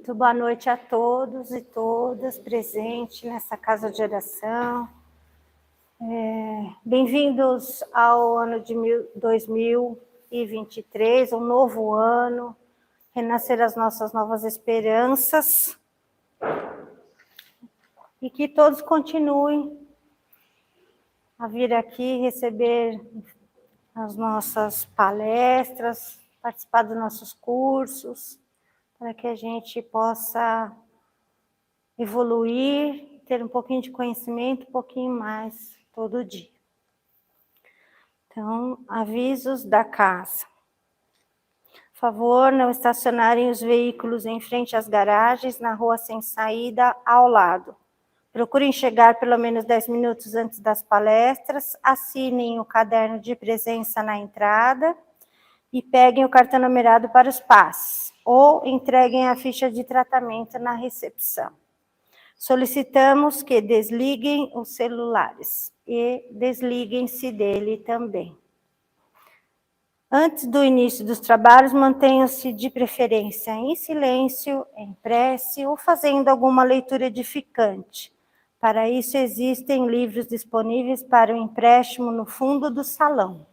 Muito boa noite a todos e todas presentes nessa casa de oração. Bem-vindos ao ano de 2023, um novo ano, renascer as nossas novas esperanças. E que todos continuem a vir aqui receber as nossas palestras, participar dos nossos cursos, para que a gente possa evoluir, ter um pouquinho de conhecimento, um pouquinho mais todo dia. Então, avisos da casa. Por favor, não estacionarem os veículos em frente às garagens, na rua sem saída, ao lado. Procurem chegar pelo menos 10 minutos antes das palestras, assinem o caderno de presença na entrada e peguem o cartão numerado para os passes, ou entreguem a ficha de tratamento na recepção. Solicitamos que desliguem os celulares e desliguem-se dele também. Antes do início dos trabalhos, mantenham-se de preferência em silêncio, em prece ou fazendo alguma leitura edificante. Para isso, existem livros disponíveis para o empréstimo no fundo do salão.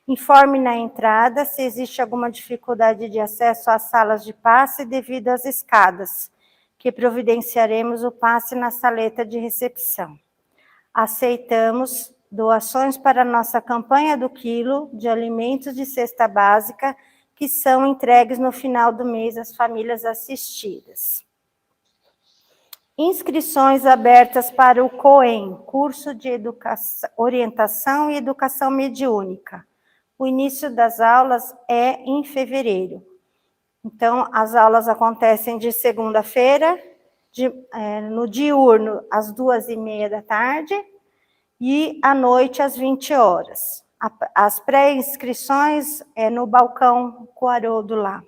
Informe na entrada se existe alguma dificuldade de acesso às salas de passe devido às escadas, que providenciaremos o passe na saleta de recepção. Aceitamos doações para a nossa campanha do quilo de alimentos de cesta básica, que são entregues no final do mês às famílias assistidas. Inscrições abertas para o COEM, curso de orientação e educação mediúnica. O início das aulas é em fevereiro. Então, as aulas acontecem de segunda-feira, no diurno, às 2h30 da tarde, e à noite, às 20 horas. As pré-inscrições é no balcão Coarodo lá.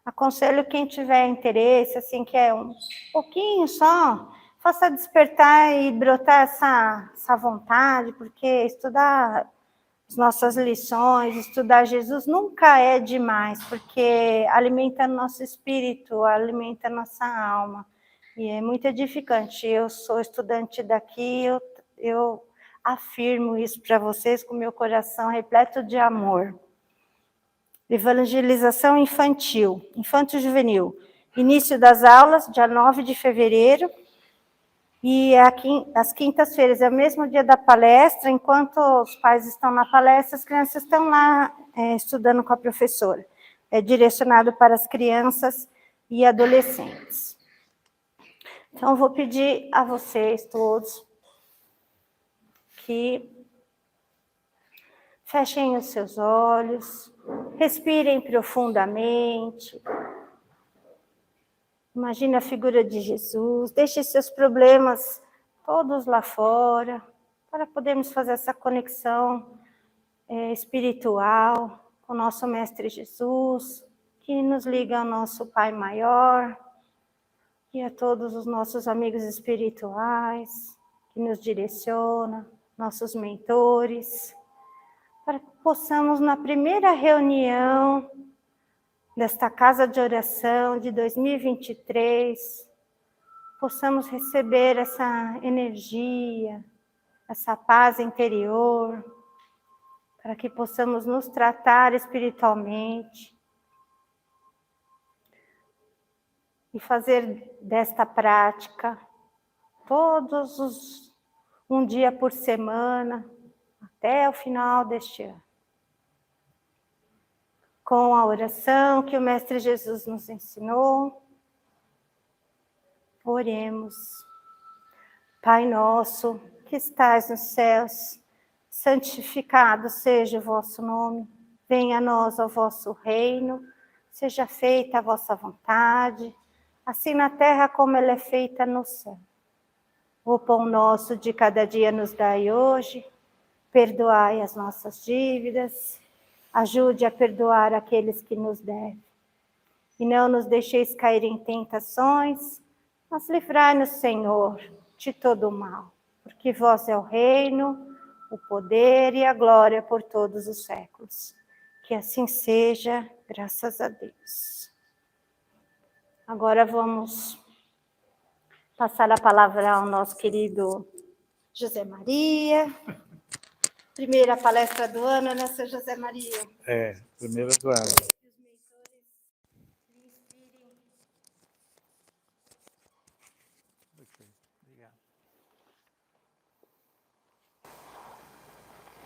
Aconselho quem tiver interesse, assim, que é um pouquinho só, faça despertar e brotar essa vontade, porque estudar as nossas lições, estudar Jesus nunca é demais, porque alimenta nosso espírito, alimenta nossa alma, e é muito edificante. Eu sou estudante daqui, eu afirmo isso para vocês com meu coração repleto de amor. Evangelização infantil, infanto-juvenil. Início das aulas, dia 9 de fevereiro, e às quintas-feiras é o mesmo dia da palestra. Enquanto os pais estão na palestra, as crianças estão lá estudando com a professora. É direcionado para as crianças e adolescentes. Então, vou pedir a vocês todos que fechem os seus olhos, respirem profundamente. Imagine a figura de Jesus, deixe seus problemas todos lá fora, para podermos fazer essa conexão espiritual com o nosso Mestre Jesus, que nos liga ao nosso Pai Maior, e a todos os nossos amigos espirituais, que nos direcionam, nossos mentores, para que possamos, na primeira reunião desta casa de oração de 2023, possamos receber essa energia, essa paz interior, para que possamos nos tratar espiritualmente e fazer desta prática um dia por semana, até o final deste ano. Com a oração que o Mestre Jesus nos ensinou, oremos. Pai nosso, que estais nos céus, santificado seja o vosso nome, venha a nós o vosso reino, seja feita a vossa vontade, assim na terra como ela é feita no céu. O pão nosso de cada dia nos dai hoje, perdoai as nossas dívidas, ajude a perdoar aqueles que nos devem. E não nos deixeis cair em tentações, mas livrai-nos, Senhor, de todo o mal. Porque vós é o reino, o poder e a glória por todos os séculos. Que assim seja, graças a Deus. Agora vamos passar a palavra ao nosso querido José Maria. Primeira palestra do ano, né, seu José Maria? Primeira do ano.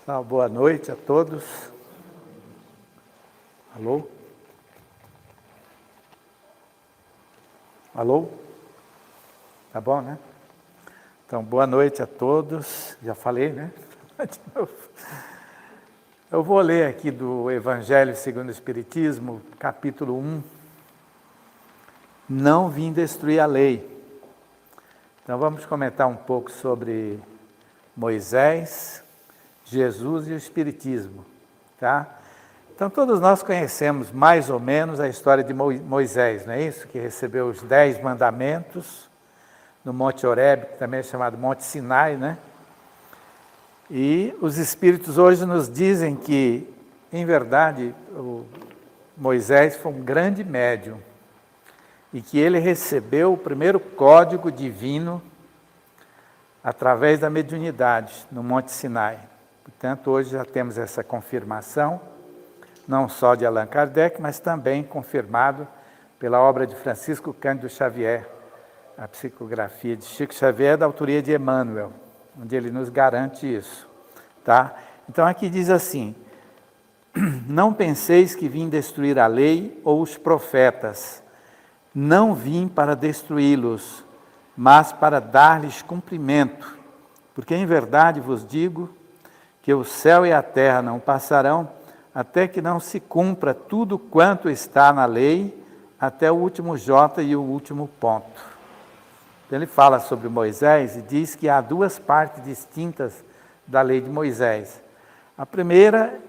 Então, boa noite a todos. Alô? Alô? Tá bom, né? Então, boa noite a todos. Já falei, né? De novo. Eu vou ler aqui do Evangelho segundo o Espiritismo, capítulo 1. Não vim destruir a lei. Então, vamos comentar um pouco sobre Moisés, Jesus e o Espiritismo, tá? Então, todos nós conhecemos mais ou menos a história de Moisés, não é isso? Que recebeu os 10 mandamentos no Monte Horebe, que também é chamado Monte Sinai, né? E os Espíritos hoje nos dizem que, em verdade, Moisés foi um grande médium e que ele recebeu o primeiro código divino através da mediunidade no Monte Sinai. Portanto, hoje já temos essa confirmação, não só de Allan Kardec, mas também confirmado pela obra de Francisco Cândido Xavier, a psicografia de Chico Xavier, da autoria de Emmanuel, onde ele nos garante isso. Tá? Então aqui diz assim: não penseis que vim destruir a lei ou os profetas, não vim para destruí-los, mas para dar-lhes cumprimento, porque em verdade vos digo que o céu e a terra não passarão, até que não se cumpra tudo quanto está na lei, até o último J e o último ponto. Então, ele fala sobre Moisés e diz que há 2 partes distintas da lei de Moisés. A primeira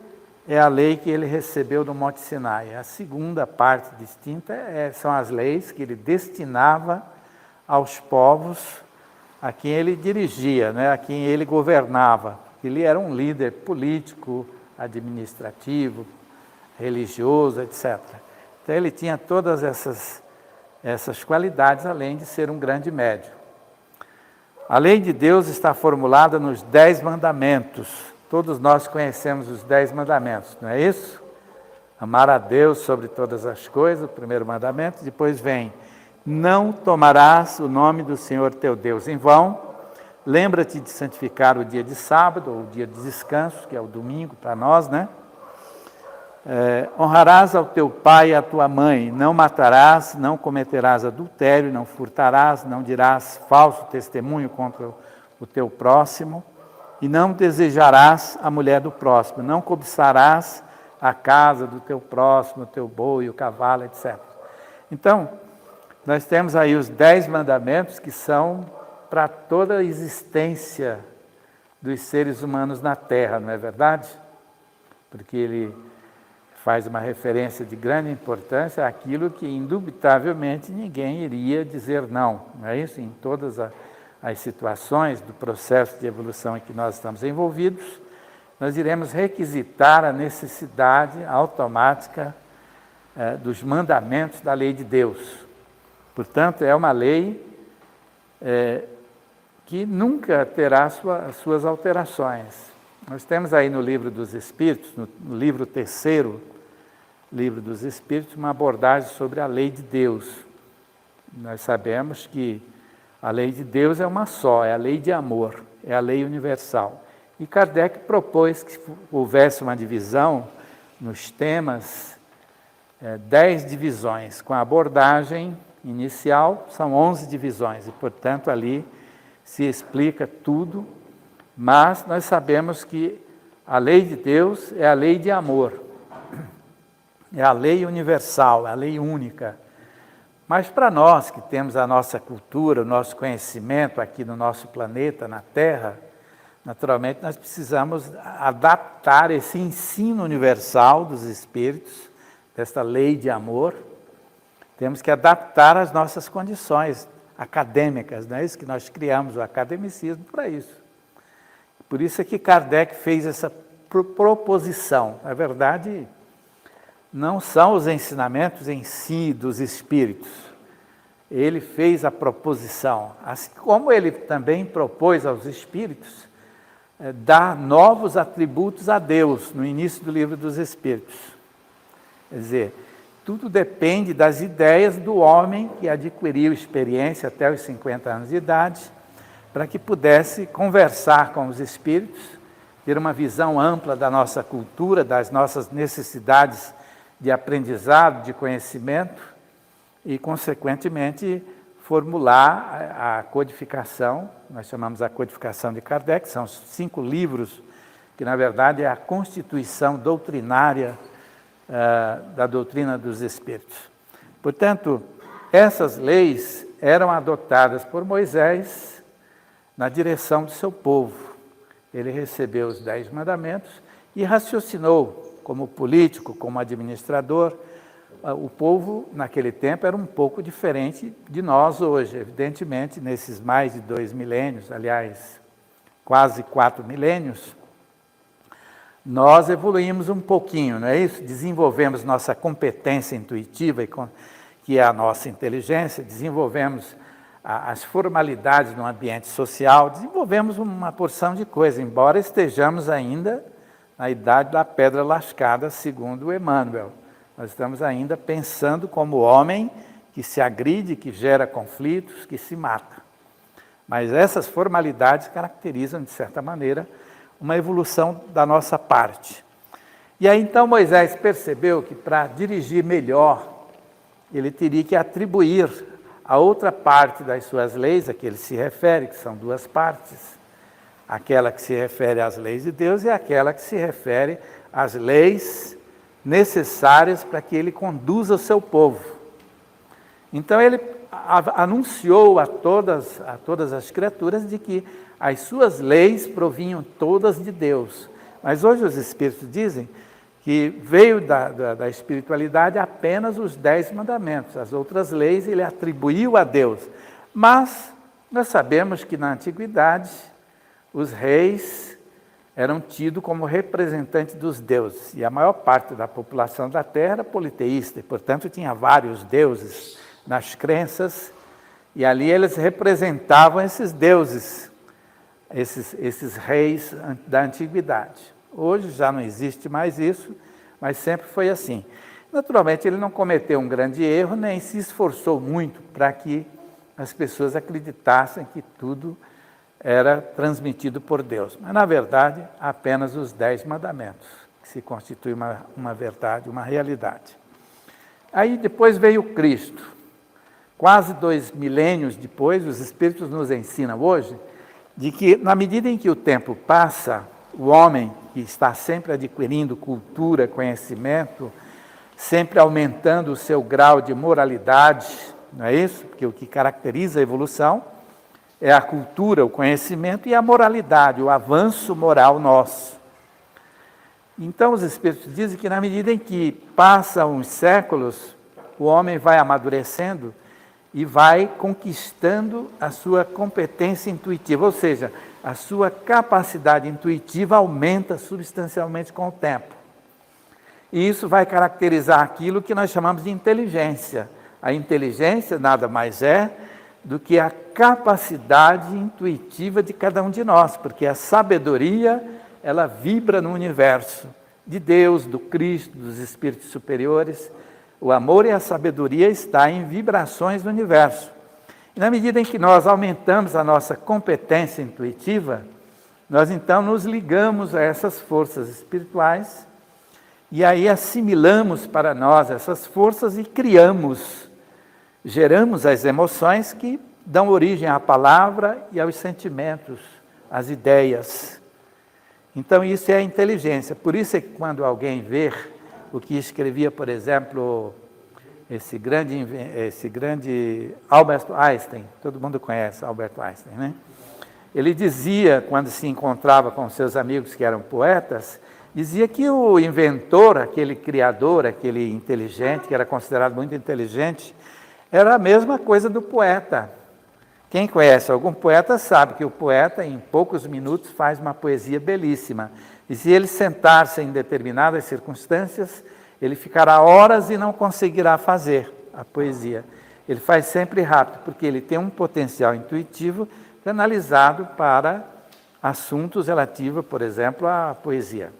é a lei que ele recebeu no Monte Sinai. A segunda parte distinta são as leis que ele destinava aos povos a quem ele dirigia, né, a quem ele governava. Ele era um líder político, administrativo, religioso, etc. Então ele tinha todas essas qualidades, além de ser um grande médium. A lei de Deus está formulada nos 10 mandamentos. Todos nós conhecemos os 10 mandamentos, não é isso? Amar a Deus sobre todas as coisas, o primeiro mandamento. Depois vem: não tomarás o nome do Senhor teu Deus em vão. Lembra-te de santificar o dia de sábado, ou o dia de descanso, que é o domingo para nós, né? Honrarás ao teu pai e à tua mãe, não matarás, não cometerás adultério, não furtarás, não dirás falso testemunho contra o teu próximo, e não desejarás a mulher do próximo, não cobiçarás a casa do teu próximo, o teu boi, o cavalo, etc. Então, nós temos aí os 10 mandamentos que são para toda a existência dos seres humanos na Terra, não é verdade? Porque ele faz uma referência de grande importância àquilo que, indubitavelmente, ninguém iria dizer não é isso? Em todas as situações do processo de evolução em que nós estamos envolvidos, nós iremos requisitar a necessidade automática dos mandamentos da lei de Deus. Portanto, é uma lei que nunca terá suas alterações. Nós temos aí no Livro dos Espíritos, no livro 3º, Livro dos Espíritos, uma abordagem sobre a lei de Deus. Nós sabemos que a lei de Deus é uma só, é a lei de amor, é a lei universal. E Kardec propôs que houvesse uma divisão nos temas, 10 divisões, com a abordagem inicial, são 11 divisões, e portanto ali se explica tudo, mas nós sabemos que a lei de Deus é a lei de amor, é a lei universal, é a lei única. Mas para nós que temos a nossa cultura, o nosso conhecimento aqui no nosso planeta, na Terra, naturalmente nós precisamos adaptar esse ensino universal dos Espíritos, desta lei de amor, temos que adaptar as nossas condições acadêmicas, não é isso que nós criamos o academicismo para isso. Por isso é que Kardec fez essa proposição. Na verdade, não são os ensinamentos em si dos espíritos, ele fez a proposição, assim como ele também propôs aos espíritos dar novos atributos a Deus no início do livro dos Espíritos. Quer dizer, tudo depende das ideias do homem que adquiriu experiência até os 50 anos de idade, para que pudesse conversar com os espíritos, ter uma visão ampla da nossa cultura, das nossas necessidades de aprendizado, de conhecimento, e, consequentemente, formular a codificação, nós chamamos a codificação de Kardec, são 5 livros, que na verdade é a constituição doutrinária da doutrina dos Espíritos. Portanto, essas leis eram adotadas por Moisés na direção do seu povo. Ele recebeu os 10 mandamentos e raciocinou como político, como administrador. O povo, naquele tempo, era um pouco diferente de nós hoje. Evidentemente, nesses mais de 2 milênios, aliás, quase 4 milênios, nós evoluímos um pouquinho, não é isso? Desenvolvemos nossa competência intuitiva, que é a nossa inteligência, desenvolvemos as formalidades no ambiente social, desenvolvemos uma porção de coisas, embora estejamos ainda na idade da pedra lascada, segundo Emmanuel. Nós estamos ainda pensando como homem que se agride, que gera conflitos, que se mata. Mas essas formalidades caracterizam, de certa maneira, uma evolução da nossa parte. E aí então Moisés percebeu que para dirigir melhor, ele teria que atribuir a outra parte das suas leis, a que ele se refere, que são 2 partes, aquela que se refere às leis de Deus e aquela que se refere às leis necessárias para que ele conduza o seu povo. Então ele anunciou a todas as criaturas de que as suas leis provinham todas de Deus. Mas hoje os Espíritos dizem que veio da espiritualidade apenas os 10 mandamentos. As outras leis ele atribuiu a Deus. Mas nós sabemos que na antiguidade os reis eram tidos como representantes dos deuses. E a maior parte da população da Terra era politeísta, e, portanto, tinha vários deuses nas crenças, e ali eles representavam esses deuses, esses reis da antiguidade. Hoje já não existe mais isso, mas sempre foi assim. Naturalmente, ele não cometeu um grande erro, nem se esforçou muito para que as pessoas acreditassem que tudo era transmitido por Deus. Mas, na verdade, apenas os 10 mandamentos, que se constitui uma verdade, uma realidade. Aí depois veio Cristo. Quase 2 milênios depois, os Espíritos nos ensinam hoje de que, na medida em que o tempo passa, o homem que está sempre adquirindo cultura, conhecimento, sempre aumentando o seu grau de moralidade, não é isso? Porque o que caracteriza a evolução é a cultura, o conhecimento e a moralidade, o avanço moral nosso. Então os Espíritos dizem que na medida em que passam os séculos, o homem vai amadurecendo e vai conquistando a sua competência intuitiva, ou seja, a sua capacidade intuitiva aumenta substancialmente com o tempo. E isso vai caracterizar aquilo que nós chamamos de inteligência. A inteligência nada mais é do que a capacidade intuitiva de cada um de nós, porque a sabedoria, ela vibra no universo de Deus, do Cristo, dos espíritos superiores. O amor e a sabedoria estão em vibrações do universo. E na medida em que nós aumentamos a nossa competência intuitiva, nós então nos ligamos a essas forças espirituais e aí assimilamos para nós essas forças e geramos as emoções que dão origem à palavra e aos sentimentos, às ideias. Então isso é a inteligência. Por isso é que quando alguém vê o que escrevia, por exemplo, esse grande Albert Einstein, todo mundo conhece Albert Einstein, né? Ele dizia, quando se encontrava com seus amigos que eram poetas, dizia que o inventor, aquele criador, aquele inteligente, que era considerado muito inteligente, era a mesma coisa do poeta. Quem conhece algum poeta sabe que o poeta, em poucos minutos, faz uma poesia belíssima. E se ele sentar-se em determinadas circunstâncias, ele ficará horas e não conseguirá fazer a poesia. ele faz sempre rápido, porque ele tem um potencial intuitivo canalizado para assuntos relativos, por exemplo, à poesia.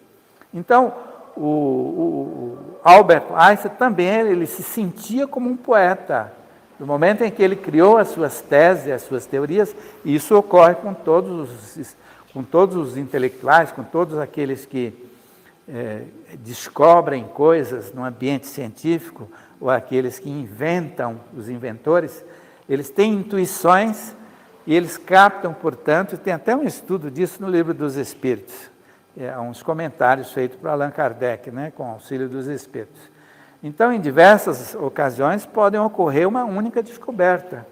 Então, o Albert Einstein também ele se sentia como um poeta. No momento em que ele criou as suas teses, as suas teorias, e isso ocorre com todos os intelectuais, com todos aqueles que descobrem coisas no ambiente científico, ou aqueles que inventam, os inventores, eles têm intuições e eles captam, portanto, tem até um estudo disso no Livro dos Espíritos, uns comentários feitos por Allan Kardec, né, com auxílio dos Espíritos. Então, em diversas ocasiões, podem ocorrer uma única descoberta,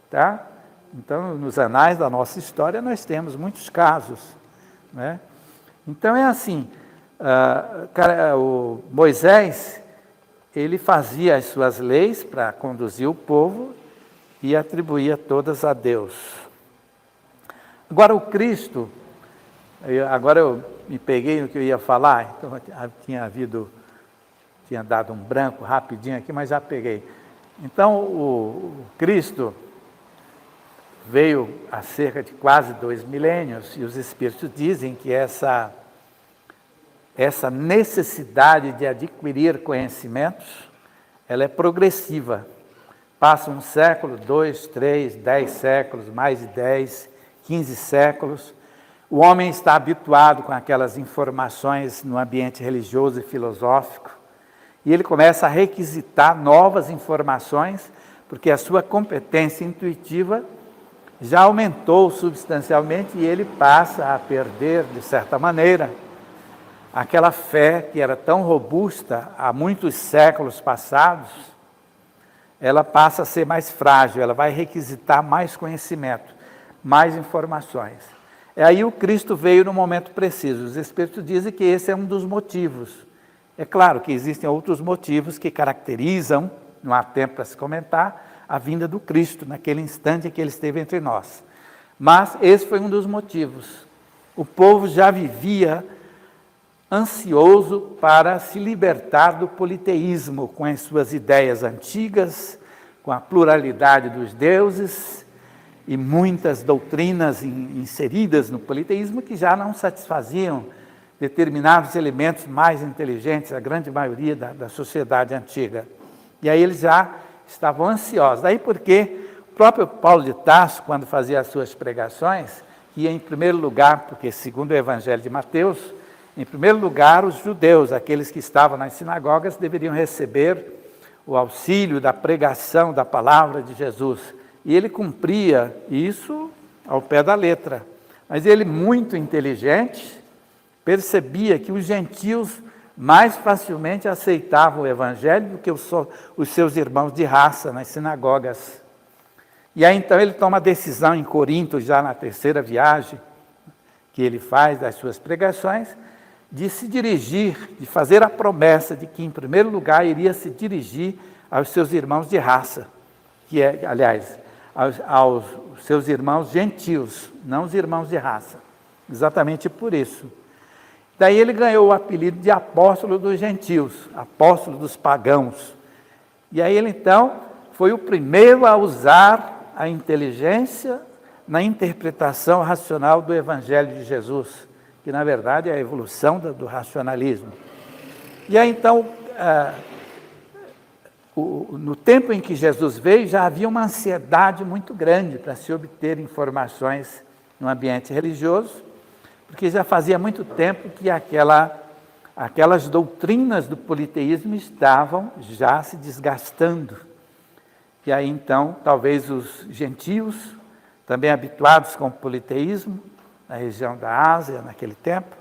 tá? Então, nos anais da nossa história, nós temos muitos casos, né? Então, é assim, o Moisés, ele fazia as suas leis para conduzir o povo e atribuía todas a Deus. Agora, o Cristo, agora eu me peguei no que eu ia falar, então tinha dado um branco rapidinho aqui, mas já peguei. Então, o Cristo veio há cerca de quase 2 milênios, e os Espíritos dizem que essa necessidade de adquirir conhecimentos, ela é progressiva. Passa um século, 2, 3, 10 séculos, mais de 10, 15 séculos. O homem está habituado com aquelas informações no ambiente religioso e filosófico, e ele começa a requisitar novas informações, porque a sua competência intuitiva já aumentou substancialmente e ele passa a perder, de certa maneira, aquela fé que era tão robusta há muitos séculos passados, ela passa a ser mais frágil, ela vai requisitar mais conhecimento, mais informações. E aí o Cristo veio no momento preciso. Os Espíritos dizem que esse é um dos motivos. É claro que existem outros motivos que caracterizam, não há tempo para se comentar, a vinda do Cristo, naquele instante em que ele esteve entre nós. Mas esse foi um dos motivos. O povo já vivia ansioso para se libertar do politeísmo, com as suas ideias antigas, com a pluralidade dos deuses e muitas doutrinas inseridas no politeísmo que já não satisfaziam determinados elementos mais inteligentes, a grande maioria da sociedade antiga. E aí eles já estavam ansiosos. Daí porque o próprio Paulo de Tarso, quando fazia as suas pregações, ia em primeiro lugar, porque segundo o Evangelho de Mateus, em primeiro lugar, os judeus, aqueles que estavam nas sinagogas, deveriam receber o auxílio da pregação da palavra de Jesus. E ele cumpria isso ao pé da letra. Mas ele, muito inteligente, percebia que os gentios mais facilmente aceitavam o Evangelho do que os seus irmãos de raça nas sinagogas. E aí então ele toma a decisão em Corinto, já na terceira viagem que ele faz das suas pregações, de se dirigir, de fazer a promessa de que, em primeiro lugar, iria se dirigir aos seus irmãos de raça, que é, aliás, aos seus irmãos gentios, não os irmãos de raça. Exatamente por isso. Daí ele ganhou o apelido de apóstolo dos gentios, apóstolo dos pagãos. E aí ele, então, foi o primeiro a usar a inteligência na interpretação racional do Evangelho de Jesus, que na verdade é a evolução do racionalismo. E aí então, no tempo em que Jesus veio, já havia uma ansiedade muito grande para se obter informações no ambiente religioso, porque já fazia muito tempo que aquelas doutrinas do politeísmo estavam já se desgastando. E aí então, talvez os gentios, também habituados com o politeísmo, na região da Ásia, naquele tempo,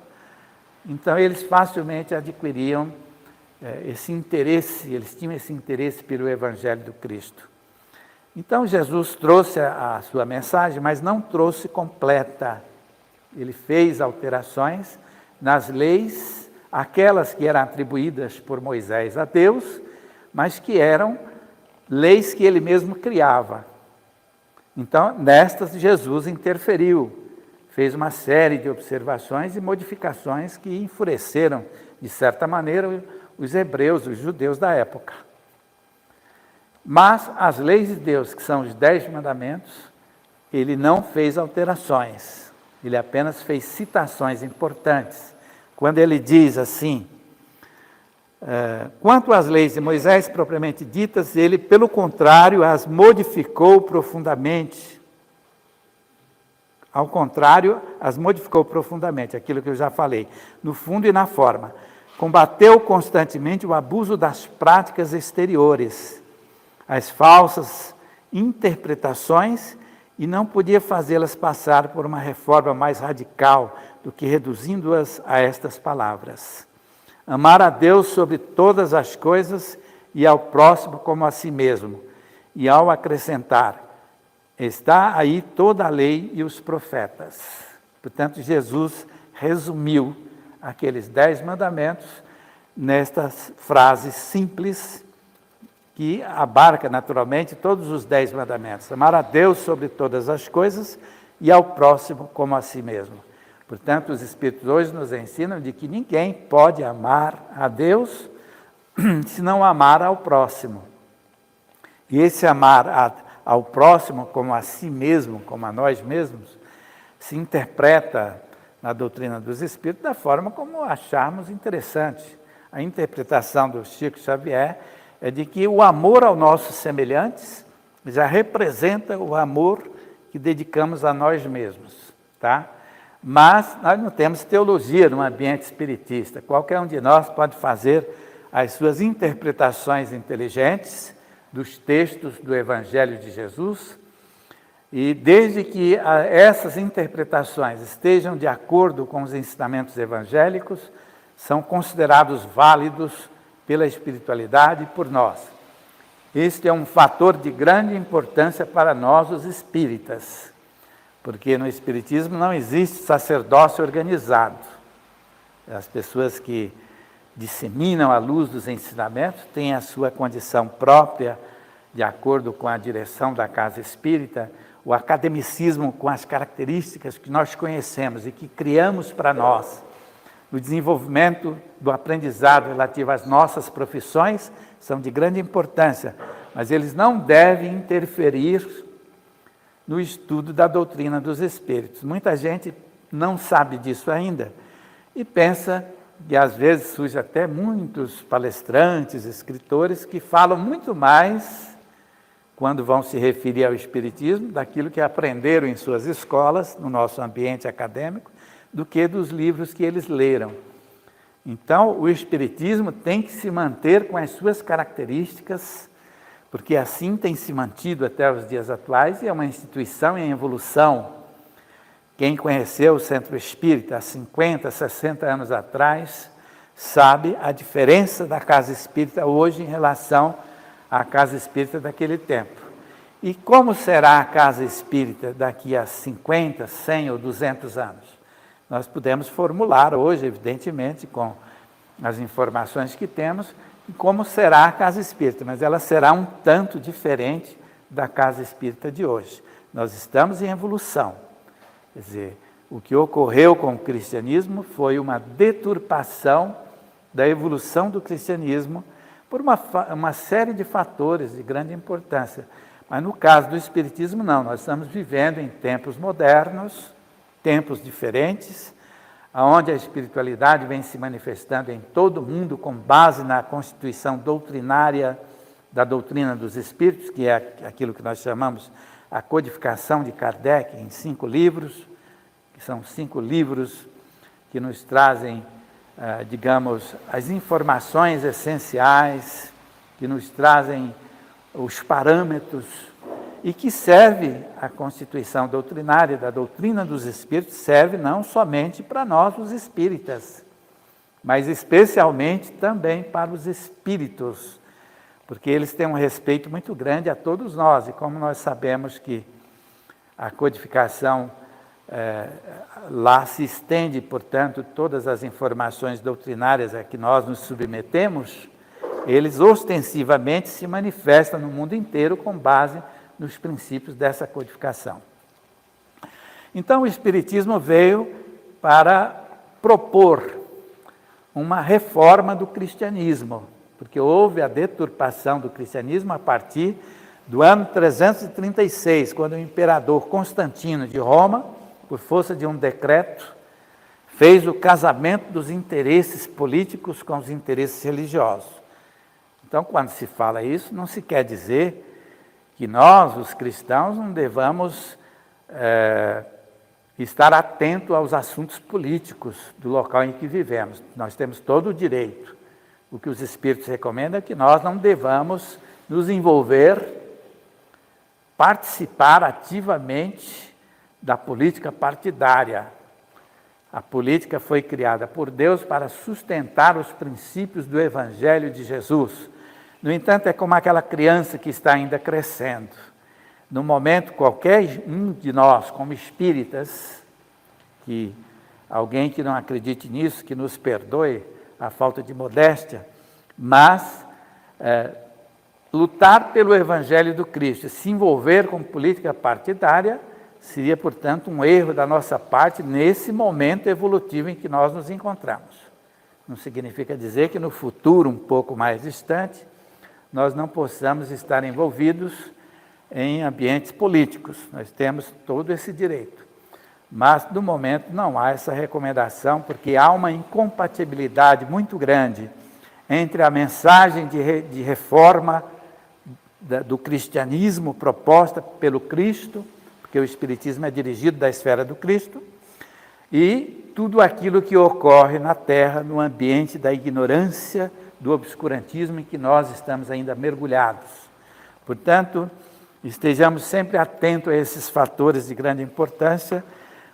então eles facilmente adquiriam esse interesse, eles tinham esse interesse pelo Evangelho do Cristo. Então Jesus trouxe a sua mensagem, mas não trouxe completa. Ele fez alterações nas leis, aquelas que eram atribuídas por Moisés a Deus, mas que eram leis que ele mesmo criava. Então, nestas Jesus interferiu, fez uma série de observações e modificações que enfureceram, de certa maneira, os hebreus, os judeus da época. Mas as leis de Deus, que são os 10 mandamentos, ele não fez alterações, ele apenas fez citações importantes. Quando ele diz assim, quanto às leis de Moisés propriamente ditas, ele, pelo contrário, as modificou profundamente. Ao contrário, as modificou profundamente, aquilo que eu já falei, no fundo e na forma. Combateu constantemente o abuso das práticas exteriores, as falsas interpretações, e não podia fazê-las passar por uma reforma mais radical do que reduzindo-as a estas palavras. Amar a Deus sobre todas as coisas e ao próximo como a si mesmo. E ao acrescentar, está aí toda a lei e os profetas. Portanto, Jesus resumiu aqueles 10 mandamentos nestas frases simples, que abarca naturalmente todos os 10 mandamentos. Amar a Deus sobre todas as coisas e ao próximo como a si mesmo. Portanto, os Espíritos hoje nos ensinam de que ninguém pode amar a Deus se não amar ao próximo. E esse amar ao próximo como a si mesmo, como a nós mesmos, se interpreta na doutrina dos Espíritos da forma como acharmos interessante. A interpretação do Chico Xavier é de que o amor aos nossos semelhantes já representa o amor que dedicamos a nós mesmos, tá? Mas nós não temos teologia no ambiente espiritista. Qualquer um de nós pode fazer as suas interpretações inteligentes dos textos do Evangelho de Jesus, e desde que essas interpretações estejam de acordo com os ensinamentos evangélicos, são considerados válidos pela espiritualidade e por nós. Este é um fator de grande importância para nós, os espíritas, porque no espiritismo não existe sacerdócio organizado. As pessoas que disseminam a luz dos ensinamentos têm a sua condição própria, de acordo com a direção da casa espírita, o academicismo com as características que nós conhecemos e que criamos para nós, no desenvolvimento do aprendizado relativo às nossas profissões, são de grande importância, mas eles não devem interferir no estudo da doutrina dos espíritos. Muita gente não sabe disso ainda e pensa que às vezes surge até muitos palestrantes, escritores que falam muito mais quando vão se referir ao espiritismo daquilo que aprenderam em suas escolas, no nosso ambiente acadêmico, do que dos livros que eles leram. Então, o espiritismo tem que se manter com as suas características, porque assim tem se mantido até os dias atuais, e é uma instituição em evolução. Quem conheceu o Centro Espírita há 50, 60 anos atrás, sabe a diferença da Casa Espírita hoje em relação à Casa Espírita daquele tempo. E como será a Casa Espírita daqui a 50, 100 ou 200 anos? Nós podemos formular hoje, evidentemente, com as informações que temos, como será a Casa Espírita, mas ela será um tanto diferente da Casa Espírita de hoje. Nós estamos em evolução. Quer dizer, o que ocorreu com o cristianismo foi uma deturpação da evolução do cristianismo por uma série de fatores de grande importância. Mas no caso do espiritismo, não. Nós estamos vivendo em tempos modernos, tempos diferentes, onde a espiritualidade vem se manifestando em todo o mundo com base na constituição doutrinária da doutrina dos espíritos, que é aquilo que nós chamamos a codificação de Kardec em 5 livros, que são 5 livros que nos trazem, digamos, as informações essenciais, que nos trazem os parâmetros e que serve a constituição doutrinária da doutrina dos espíritos, serve não somente para nós, os espíritas, mas especialmente também para os espíritos, porque eles têm um respeito muito grande a todos nós, e como nós sabemos que a codificação lá se estende, portanto, todas as informações doutrinárias a que nós nos submetemos, eles ostensivamente se manifestam no mundo inteiro com base nos princípios dessa codificação. Então, o Espiritismo veio para propor uma reforma do cristianismo, porque houve a deturpação do cristianismo a partir do ano 336, quando o imperador Constantino de Roma, por força de um decreto, fez o casamento dos interesses políticos com os interesses religiosos. Então, quando se fala isso, não se quer dizer que nós, os cristãos, não devamos estar atentos aos assuntos políticos do local em que vivemos. Nós temos todo o direito. O que os Espíritos recomendam é que nós não devamos nos envolver, participar ativamente da política partidária. A política foi criada por Deus para sustentar os princípios do Evangelho de Jesus. No entanto, é como aquela criança que está ainda crescendo. No momento, qualquer um de nós, como espíritas, que alguém que não acredite nisso, que nos perdoe a falta de modéstia, mas lutar pelo Evangelho do Cristo, se envolver com política partidária, seria, portanto, um erro da nossa parte nesse momento evolutivo em que nós nos encontramos. Não significa dizer que no futuro, um pouco mais distante, nós não possamos estar envolvidos em ambientes políticos. Nós temos todo esse direito. Mas, no momento, não há essa recomendação, porque há uma incompatibilidade muito grande entre a mensagem de reforma do cristianismo proposta pelo Cristo, porque o Espiritismo é dirigido da esfera do Cristo, e tudo aquilo que ocorre na Terra, no ambiente da ignorância, do obscurantismo em que nós estamos ainda mergulhados. Portanto, estejamos sempre atentos a esses fatores de grande importância,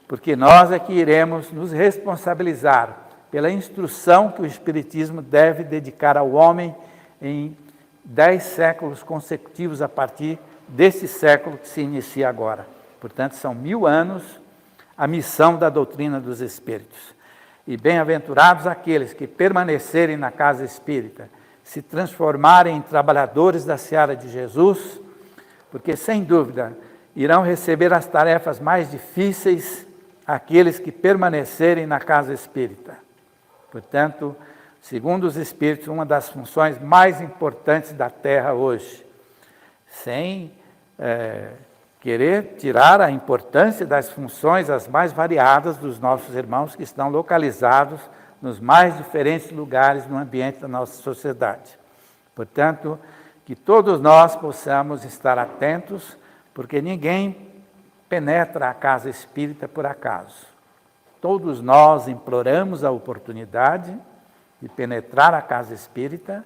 porque nós é que iremos nos responsabilizar pela instrução que o Espiritismo deve dedicar ao homem em 10 séculos consecutivos a partir desse século que se inicia agora. Portanto, são 1000 anos a missão da doutrina dos Espíritos. E bem-aventurados aqueles que permanecerem na casa espírita, se transformarem em trabalhadores da seara de Jesus, porque, sem dúvida, irão receber as tarefas mais difíceis aqueles que permanecerem na casa espírita. Portanto, segundo os Espíritos, uma das funções mais importantes da Terra hoje, sem querer tirar a importância das funções as mais variadas dos nossos irmãos que estão localizados nos mais diferentes lugares no ambiente da nossa sociedade. Portanto, que todos nós possamos estar atentos, porque ninguém penetra a casa espírita por acaso. Todos nós imploramos a oportunidade de penetrar a casa espírita,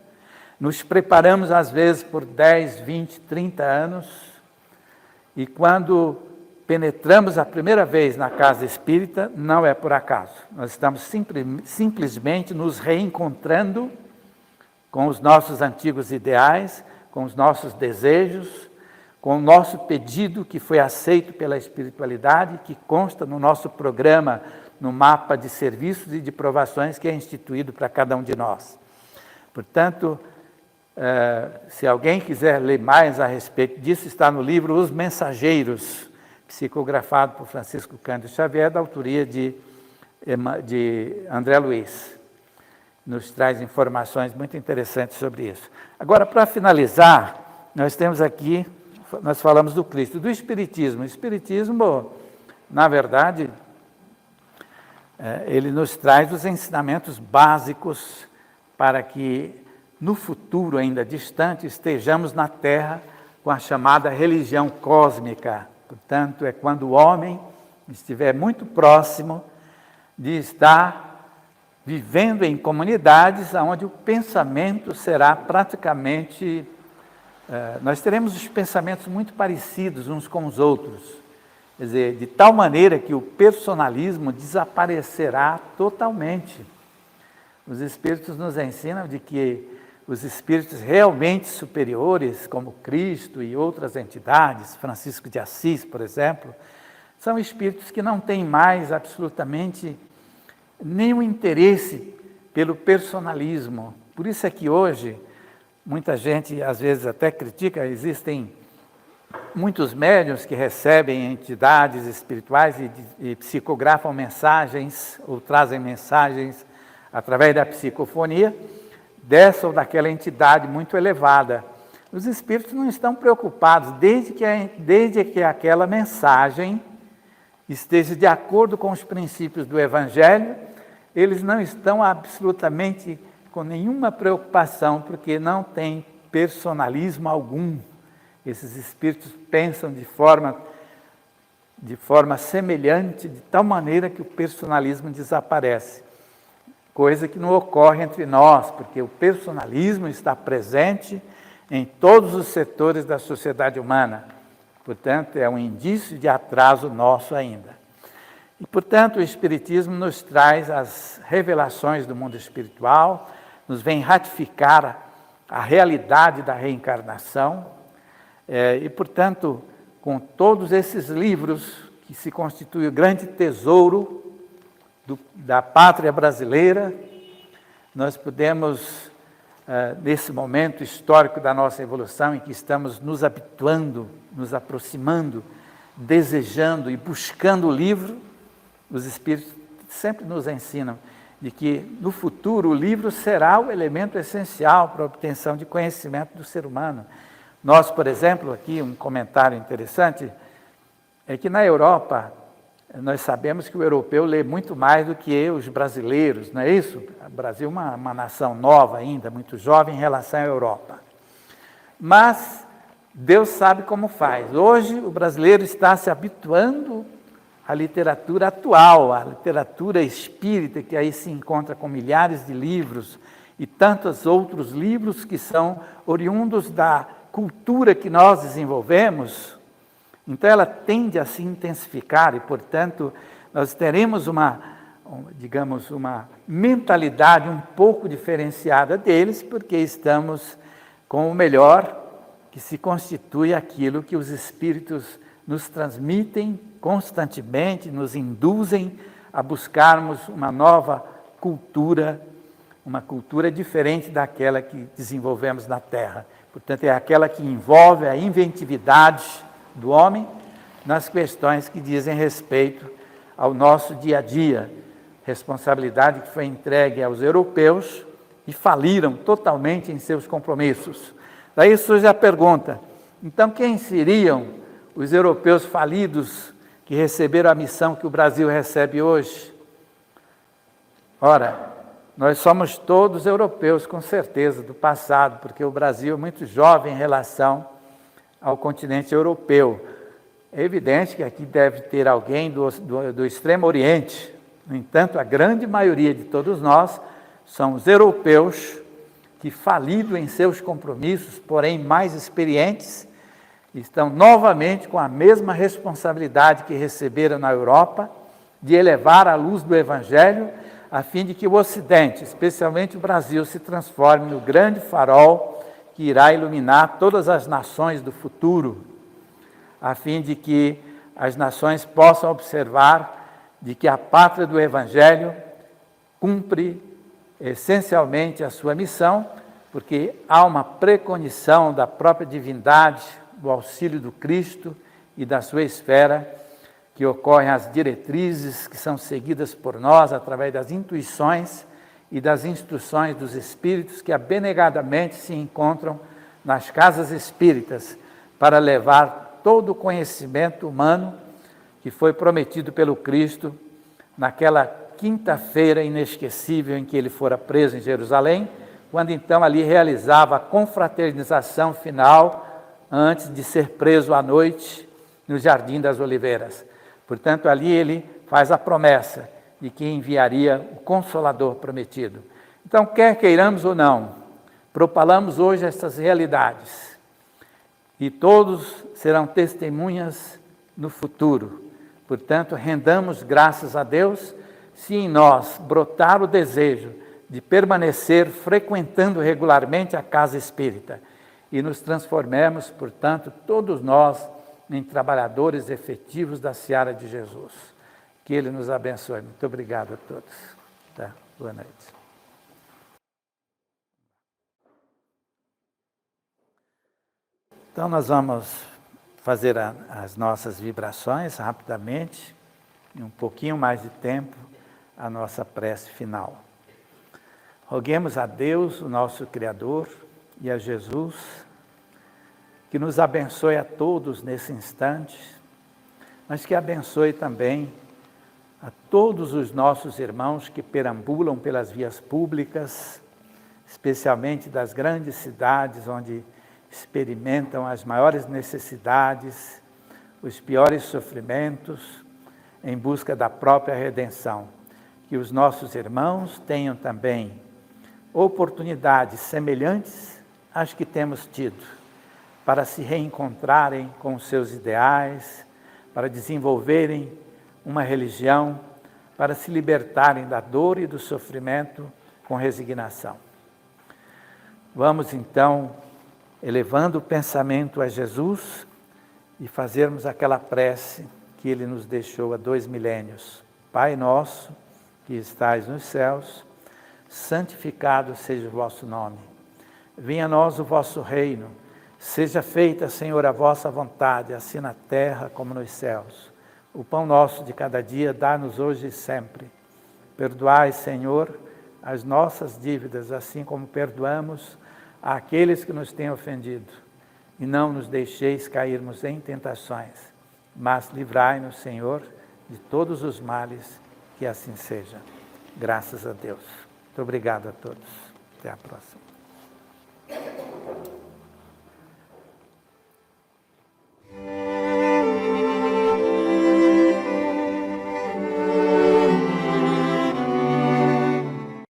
nos preparamos às vezes por 10, 20, 30 anos, e quando penetramos a primeira vez na casa espírita, não é por acaso. Nós estamos simplesmente nos reencontrando com os nossos antigos ideais, com os nossos desejos, com o nosso pedido que foi aceito pela espiritualidade, que consta no nosso programa, no mapa de serviços e de provações que é instituído para cada um de nós. Portanto, se alguém quiser ler mais a respeito disso, está no livro Os Mensageiros, psicografado por Francisco Cândido Xavier, da autoria de André Luiz. Nos traz informações muito interessantes sobre isso. Agora, para finalizar, nós temos aqui, nós falamos do Cristo, do Espiritismo. O Espiritismo, na verdade, ele nos traz os ensinamentos básicos para que, no futuro ainda distante, estejamos na Terra com a chamada religião cósmica. Portanto, é quando o homem estiver muito próximo de estar vivendo em comunidades onde o pensamento será praticamente... nós teremos os pensamentos muito parecidos uns com os outros. Quer dizer, de tal maneira que o personalismo desaparecerá totalmente. Os Espíritos nos ensinam de que os espíritos realmente superiores, como Cristo e outras entidades, Francisco de Assis, por exemplo, são espíritos que não têm mais absolutamente nenhum interesse pelo personalismo. Por isso é que hoje, muita gente às vezes até critica, existem muitos médiuns que recebem entidades espirituais e psicografam mensagens ou trazem mensagens através da psicofonia, dessa ou daquela entidade muito elevada. Os espíritos não estão preocupados, desde que aquela mensagem esteja de acordo com os princípios do Evangelho, eles não estão absolutamente com nenhuma preocupação, porque não tem personalismo algum. Esses espíritos pensam de forma semelhante, de tal maneira que o personalismo desaparece. Coisa que não ocorre entre nós, porque o personalismo está presente em todos os setores da sociedade humana. Portanto, é um indício de atraso nosso ainda. E, portanto, o Espiritismo nos traz as revelações do mundo espiritual, nos vem ratificar a realidade da reencarnação, e, portanto, com todos esses livros, que se constituem o grande tesouro da pátria brasileira, nós podemos, nesse momento histórico da nossa evolução, em que estamos nos habituando, nos aproximando, desejando e buscando o livro, os Espíritos sempre nos ensinam de que, no futuro, o livro será o elemento essencial para a obtenção de conhecimento do ser humano. Nós, por exemplo, aqui um comentário interessante, é que na Europa, nós sabemos que o europeu lê muito mais do que os brasileiros, não é isso? O Brasil é uma nação nova ainda, muito jovem em relação à Europa. Mas Deus sabe como faz. Hoje o brasileiro está se habituando à literatura atual, à literatura espírita, que aí se encontra com milhares de livros e tantos outros livros que são oriundos da cultura que nós desenvolvemos. Então ela tende a se intensificar e, portanto, nós teremos uma mentalidade um pouco diferenciada deles, porque estamos com o melhor que se constitui aquilo que os Espíritos nos transmitem constantemente, nos induzem a buscarmos uma nova cultura, uma cultura diferente daquela que desenvolvemos na Terra. Portanto, é aquela que envolve a inventividade do homem nas questões que dizem respeito ao nosso dia a dia. Responsabilidade que foi entregue aos europeus e faliram totalmente em seus compromissos. Daí surge a pergunta, então quem seriam os europeus falidos que receberam a missão que o Brasil recebe hoje? Ora, nós somos todos europeus, com certeza, do passado, porque o Brasil é muito jovem em relação ao continente europeu. É evidente que aqui deve ter alguém do Extremo Oriente. No entanto, a grande maioria de todos nós são os europeus que, falidos em seus compromissos, porém mais experientes, estão novamente com a mesma responsabilidade que receberam na Europa, de elevar a luz do Evangelho, a fim de que o Ocidente, especialmente o Brasil, se transforme no grande farol que irá iluminar todas as nações do futuro, a fim de que as nações possam observar de que a pátria do Evangelho cumpre essencialmente a sua missão, porque há uma preconição da própria divindade, do auxílio do Cristo e da sua esfera, que ocorrem as diretrizes que são seguidas por nós através das intuições e das instruções dos espíritos que abnegadamente se encontram nas casas espíritas para levar todo o conhecimento humano que foi prometido pelo Cristo naquela quinta-feira inesquecível em que ele fora preso em Jerusalém, quando então ali realizava a confraternização final antes de ser preso à noite no Jardim das Oliveiras. Portanto, ali ele faz a promessa de que enviaria o Consolador prometido. Então, quer queiramos ou não, propalamos hoje essas realidades e todos serão testemunhas no futuro. Portanto, rendamos graças a Deus se em nós brotar o desejo de permanecer frequentando regularmente a casa espírita e nos transformemos, portanto, todos nós em trabalhadores efetivos da seara de Jesus. Que Ele nos abençoe. Muito obrigado a todos. Tá? Boa noite. Então, nós vamos fazer as nossas vibrações rapidamente, em um pouquinho mais de tempo, a nossa prece final. Roguemos a Deus, o nosso Criador, e a Jesus, que nos abençoe a todos nesse instante, mas que abençoe também a todos os nossos irmãos que perambulam pelas vias públicas, especialmente das grandes cidades onde experimentam as maiores necessidades, os piores sofrimentos, em busca da própria redenção. Que os nossos irmãos tenham também oportunidades semelhantes às que temos tido, para se reencontrarem com os seus ideais, para desenvolverem uma religião, para se libertarem da dor e do sofrimento com resignação. Vamos então, elevando o pensamento a Jesus e fazermos aquela prece que Ele nos deixou há 2 milênios. Pai nosso, que estais nos céus, santificado seja o vosso nome. Venha a nós o vosso reino. Seja feita, Senhor, a vossa vontade, assim na terra como nos céus. O pão nosso de cada dia dá-nos hoje e sempre. Perdoai, Senhor, as nossas dívidas, assim como perdoamos àqueles que nos têm ofendido. E não nos deixeis cairmos em tentações, mas livrai-nos, Senhor, de todos os males, que assim seja. Graças a Deus. Muito obrigado a todos. Até a próxima.